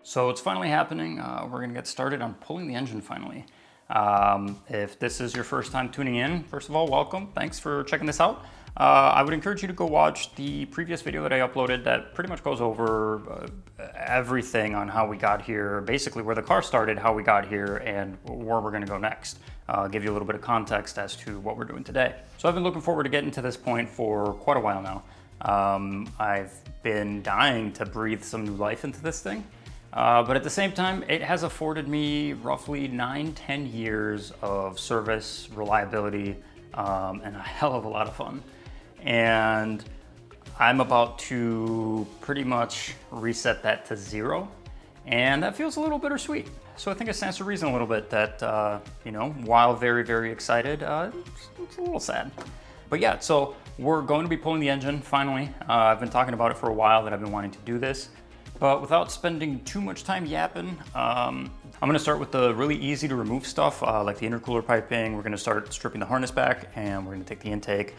So it's finally happening. We're gonna get started on pulling the engine finally. If this is your first time tuning in, first of all, welcome. Thanks for checking this out. I would encourage you to go watch the previous video that I uploaded that pretty much goes over everything on how we got here, basically where the car started, how we got here, and where we're gonna go next. Give you a little bit of context as to what we're doing today. So I've been looking forward to getting to this point for quite a while now. I've been dying to breathe some new life into this thing. But at the same time, it has afforded me roughly 9-10 years of service, reliability, and a hell of a lot of fun. And I'm about to pretty much reset that to 0. And that feels a little bittersweet. So I think it stands to reason a little bit that, you know, while very, very excited, it's a little sad. But yeah, so we're going to be pulling the engine finally. I've been talking about it for a while that I've been wanting to do this. But without spending too much time yapping, I'm gonna start with the really easy to remove stuff, like the intercooler piping. We're gonna start stripping the harness back, and we're gonna take the intake.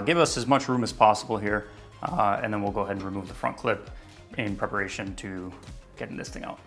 Give us as much room as possible here, and then we'll go ahead and remove the front clip in preparation to getting this thing out.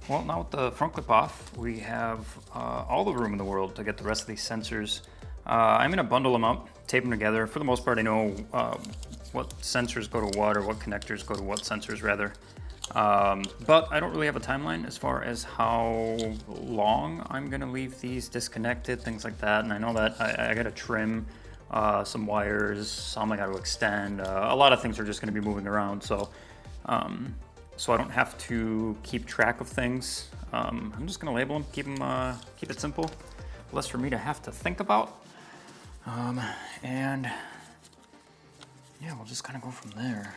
Well, now with the front clip off, we have all the room in the world to get the rest of these sensors. I'm gonna bundle them up, tape them together. For the most part, I know what sensors go to what, or what connectors go to what sensors rather. But I don't really have a timeline as far as how long I'm gonna leave these disconnected, things like that. And I know that I gotta trim some wires, some I gotta extend. A lot of things are just gonna be moving around. So I don't have to keep track of things. I'm just gonna label them, keep it simple, less for me to have to think about. And yeah, we'll just kind of go from there.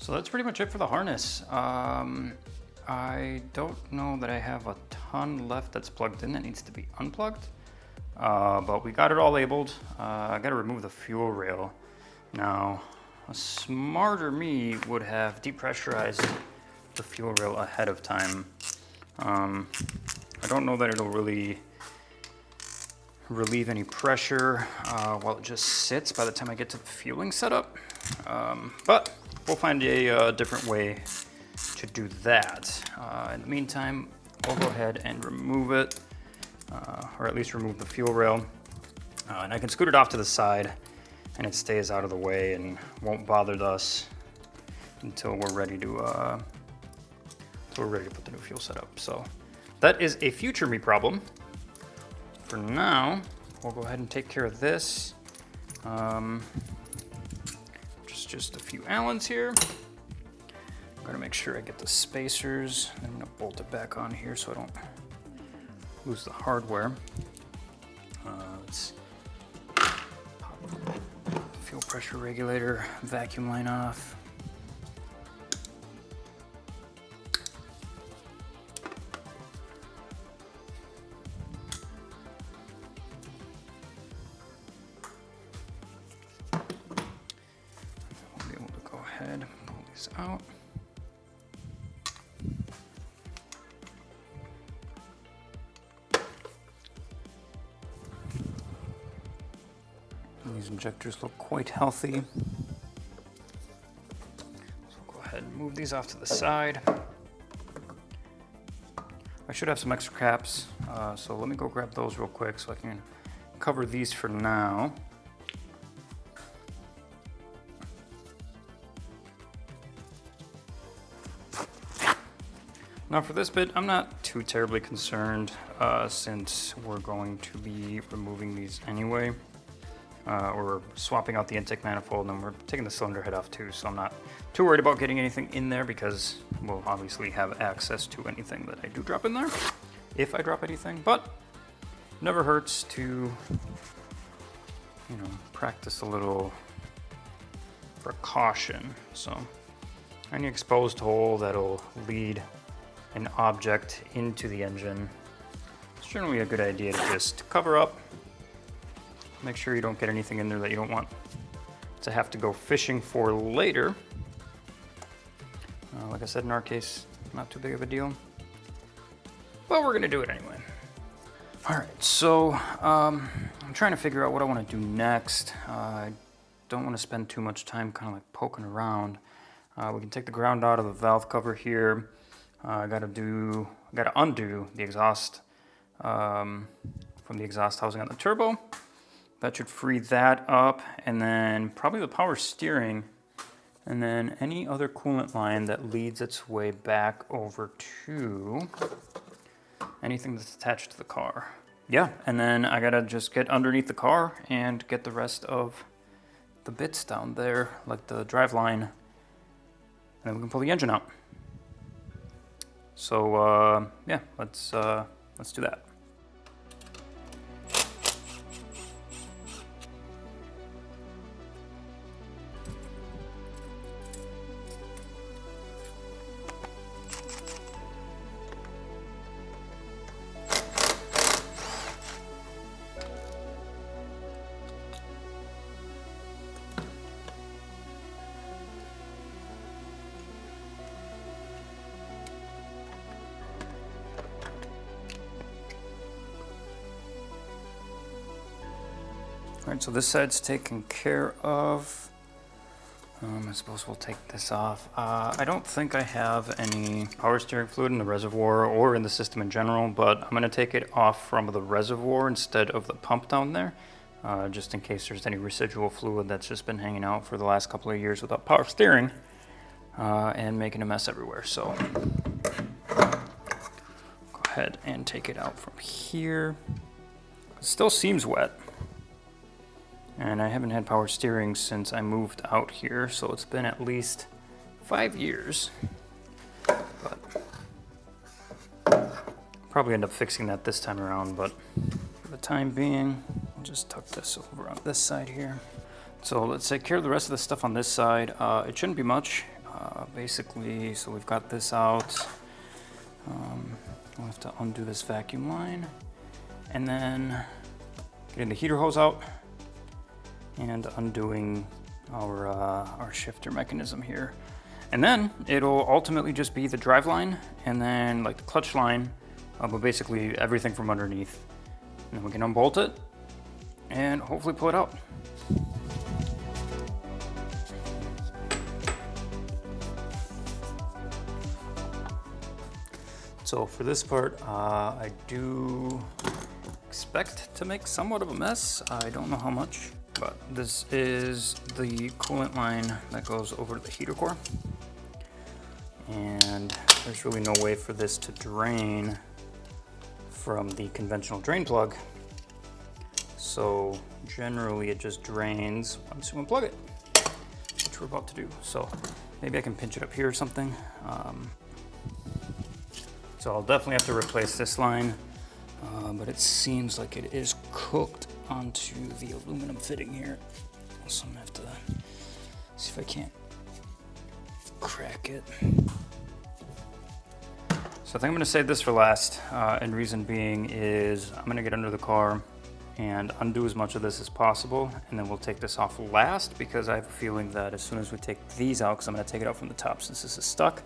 So that's pretty much it for the harness. I don't know that I have a ton left that's plugged in that needs to be unplugged, but we got it all labeled. I got to remove the fuel rail. Now, a smarter me would have depressurized the fuel rail ahead of time. I don't know that it'll really relieve any pressure while it just sits by the time I get to the fueling setup, but we'll find a different way to do that. In the meantime, we'll go ahead and remove it, or at least remove the fuel rail, and I can scoot it off to the side and it stays out of the way and won't bother us until we're ready to put the new fuel setup. So that is a future me problem. For now, we'll go ahead and take care of this. Just a few Allens here. I'm gonna make sure I get the spacers. I'm gonna bolt it back on here so I don't lose the hardware. Let's pop the fuel pressure regulator vacuum line off. We'll be able to go ahead and pull these out. These injectors look quite healthy. So we'll go ahead and move these off to the side. I should have some extra caps, so let me go grab those real quick so I can cover these for now. Now for this bit, I'm not too terribly concerned since we're going to be removing these anyway. We're swapping out the intake manifold and we're taking the cylinder head off too, so I'm not too worried about getting anything in there because we'll obviously have access to anything that I do drop in there, if I drop anything, but never hurts to, practice a little precaution. So any exposed hole that'll lead an object into the engine, it's generally a good idea to just cover up. Make sure you don't get anything in there that you don't want to have to go fishing for later. Like I said, in our case, not too big of a deal, but we're gonna do it anyway. All right, so I'm trying to figure out what I want to do next. I don't want to spend too much time kind of like poking around. We can take the ground out of the valve cover here. I gotta undo the exhaust from the exhaust housing on the turbo. That should free that up, and then probably the power steering, and then any other coolant line that leads its way back over to anything that's attached to the car. Yeah, and then I gotta just get underneath the car and get the rest of the bits down there, like the drive line, and then we can pull the engine out. So yeah, let's do that. All right, so this side's taken care of. I suppose we'll take this off. I don't think I have any power steering fluid in the reservoir or in the system in general, but I'm gonna take it off from the reservoir instead of the pump down there, just in case there's any residual fluid that's just been hanging out for the last couple of years without power steering and making a mess everywhere. So go ahead and take it out from here. It still seems wet. And I haven't had power steering since I moved out here, so it's been at least 5 years. But probably end up fixing that this time around, but for the time being, I'll just tuck this over on this side here. So let's take care of the rest of the stuff on this side. It shouldn't be much. basically, so we've got this out. We'll have to undo this vacuum line and then getting the heater hose out and undoing our shifter mechanism here. And then it'll ultimately just be the drive line and then like the clutch line, but basically everything from underneath. And then we can unbolt it and hopefully pull it out. So for this part, I do expect to make somewhat of a mess. I don't know how much, but this is the coolant line that goes over to the heater core. And there's really no way for this to drain from the conventional drain plug. So generally it just drains once you unplug it, which we're about to do. So maybe I can pinch it up here or something. So I'll definitely have to replace this line, but it seems like it is cooked onto the aluminum fitting here. So I'm gonna have to see if I can't crack it. So I think I'm gonna save this for last, and reason being is I'm gonna get under the car and undo as much of this as possible, and then we'll take this off last because I have a feeling that as soon as we take these out, because I'm gonna take it out from the top since this is stuck,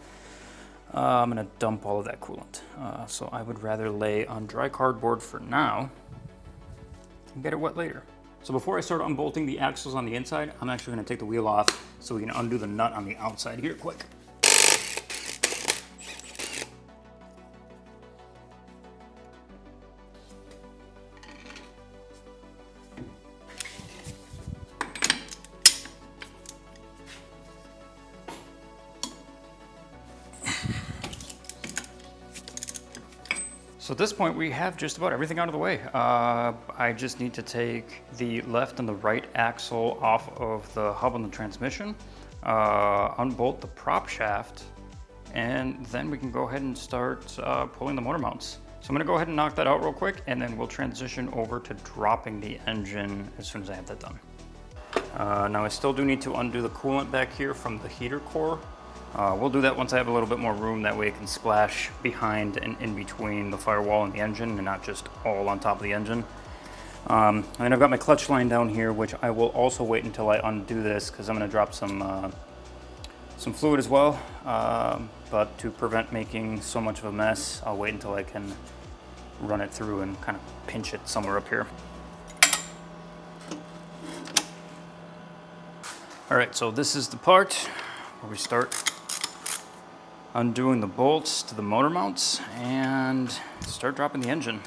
I'm gonna dump all of that coolant. So I would rather lay on dry cardboard for now and get it wet later. So before I start unbolting the axles on the inside, I'm actually gonna take the wheel off so we can undo the nut on the outside here quick. So at this point, we have just about everything out of the way. I just need to take the left and the right axle off of the hub on the transmission, unbolt the prop shaft, and then we can go ahead and start pulling the motor mounts. So I'm gonna go ahead and knock that out real quick, and then we'll transition over to dropping the engine as soon as I have that done. Now I still do need to undo the coolant back here from the heater core. We'll do that once I have a little bit more room, that way it can splash behind and in between the firewall and the engine and not just all on top of the engine. And then I've got my clutch line down here, which I will also wait until I undo this because I'm going to drop some fluid as well. But to prevent making so much of a mess, I'll wait until I can run it through and kind of pinch it somewhere up here. All right, so this is the part where we start undoing the bolts to the motor mounts and start dropping the engine.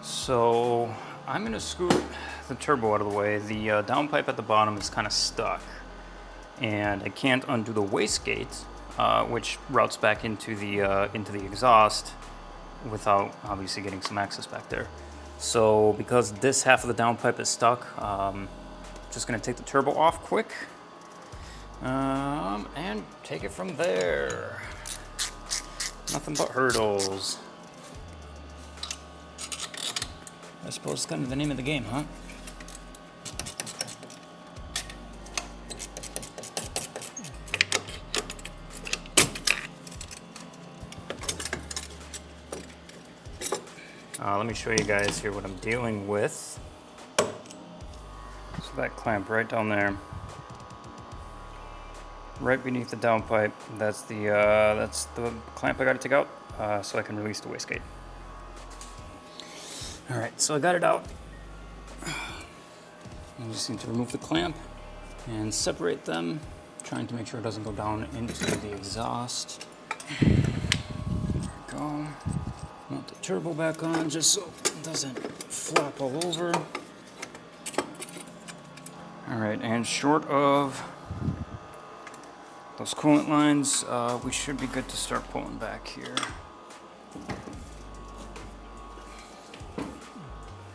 So I'm gonna scoot the turbo out of the way. The downpipe at the bottom is kind of stuck, and I can't undo the wastegate, which routes back into the exhaust without obviously getting some access back there. So because this half of the downpipe is stuck, just gonna take the turbo off quick and take it from there. Nothing but hurdles. I suppose it's kind of the name of the game, huh? Let me show you guys here what I'm dealing with. So that clamp right down there, right beneath the downpipe, that's the clamp I got to take out so I can release the wastegate. All right, so I got it out. I just need to remove the clamp and separate them, trying to make sure it doesn't go down into the exhaust. There we go. Mount the turbo back on just so it doesn't flop all over. All right, and short of those coolant lines, we should be good to start pulling back here.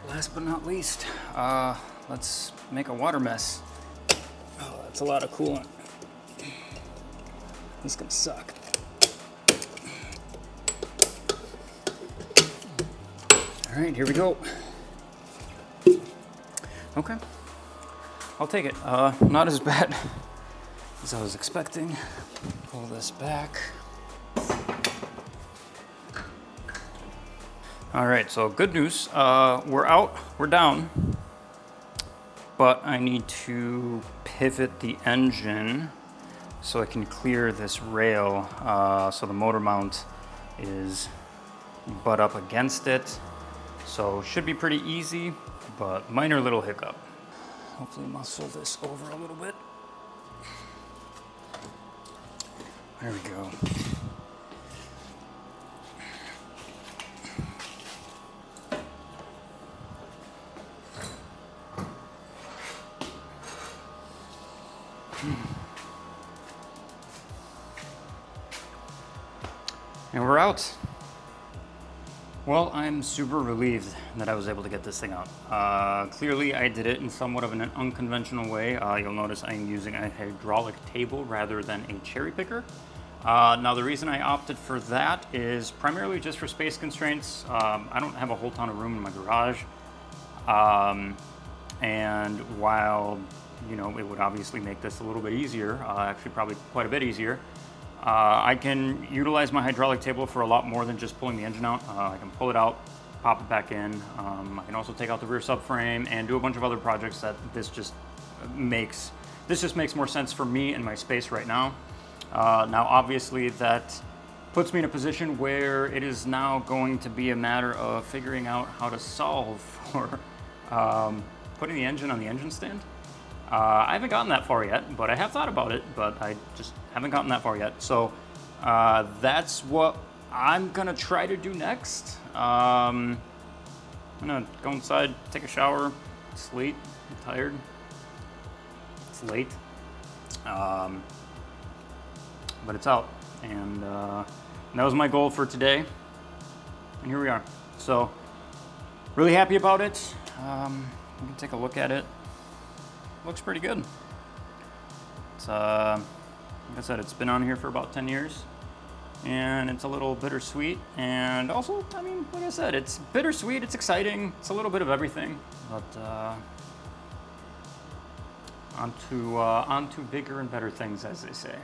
Last but not least, let's make a water mess. Oh, that's a lot of coolant. This is gonna suck. All right, here we go. Okay, I'll take it. Not as bad as I was expecting. Pull this back. All right, so good news. We're out, we're down, but I need to pivot the engine so I can clear this rail so the motor mount is butt up against it. So should be pretty easy, but minor little hiccup. Hopefully muscle this over a little bit. There we go. And we're out. Well, I'm super relieved that I was able to get this thing out. Clearly, I did it in somewhat of an unconventional way. You'll notice I'm using a hydraulic table rather than a cherry picker. Now, the reason I opted for that is primarily just for space constraints. I don't have a whole ton of room in my garage. And while, you know, it would obviously make this a little bit easier, actually probably quite a bit easier, I can utilize my hydraulic table for a lot more than just pulling the engine out. I can pull it out, pop it back in. I can also take out the rear subframe and do a bunch of other projects that this just makes more sense for me and my space right now. Now, obviously, that puts me in a position where it is now going to be a matter of figuring out how to solve for putting the engine on the engine stand. I haven't gotten that far yet, but I have thought about it, but I just haven't gotten that far yet. So that's what I'm gonna try to do next. I'm gonna go inside, take a shower. It's late, I'm tired. It's late. But it's out. And that was my goal for today. And here we are. So really happy about it. We can take a look at it. Looks pretty good. It's, like I said, it's been on here for about 10 years. And it's a little bittersweet. And also, I mean, like I said, it's bittersweet, it's exciting, it's a little bit of everything. But on to bigger and better things, as they say.